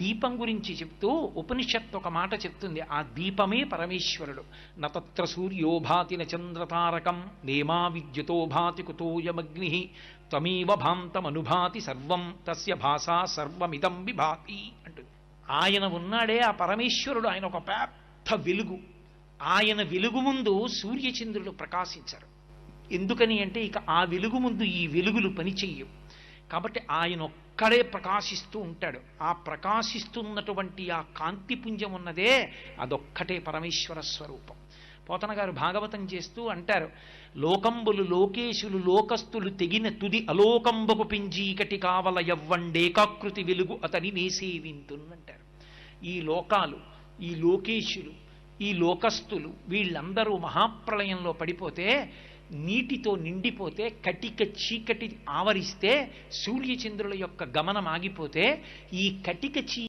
దీపం గురించి చెప్తూ ఉపనిషత్తు ఒక మాట చెప్తుంది, ఆ దీపమే పరమేశ్వరుడు. నతత్ర సూర్యో భాతి న చంద్రతారకం నేమా విద్యుతో భాతి కుతోయమగ్ని త్వమేవ భాంతమనుభాతి సర్వం తస్య భాషా సర్వమిదం విభాతి అంటుంది. ఆయన ఉన్నాడే ఆ పరమేశ్వరుడు, ఆయన ఒక పెద్ద వెలుగు. ఆయన వెలుగు ముందు సూర్యచంద్రులు ప్రకాశించరు. ఎందుకని అంటే ఇక ఆ వెలుగు ముందు ఈ వెలుగులు పనిచెయ్యవు. కాబట్టి ఆయన ఒక్కడే ప్రకాశిస్తూ ఉంటాడు. ఆ ప్రకాశిస్తున్నటువంటి ఆ కాంతిపుంజం ఉన్నదే అదొక్కటే పరమేశ్వర స్వరూపం. పోతన గారు భాగవతం చేస్తూ అంటారు, లోకంబులు లోకేశులు లోకస్తులు తెగిన తుది అలోకంబకు పింజీకటి కావల యవ్వండేకాకృతి వెలుగు అతని నేసేవింతున్నంటారు. ఈ లోకాలు, ఈ లోకేశులు, ఈ లోకస్తులు వీళ్ళందరూ మహాప్రళయంలో పడిపోతే, నీటితో నిండిపోతే, కటిక చీకటి ఆవరిస్తే, సూర్యచంద్రుల యొక్క గమనం ఆగిపోతే, ఈ కటిక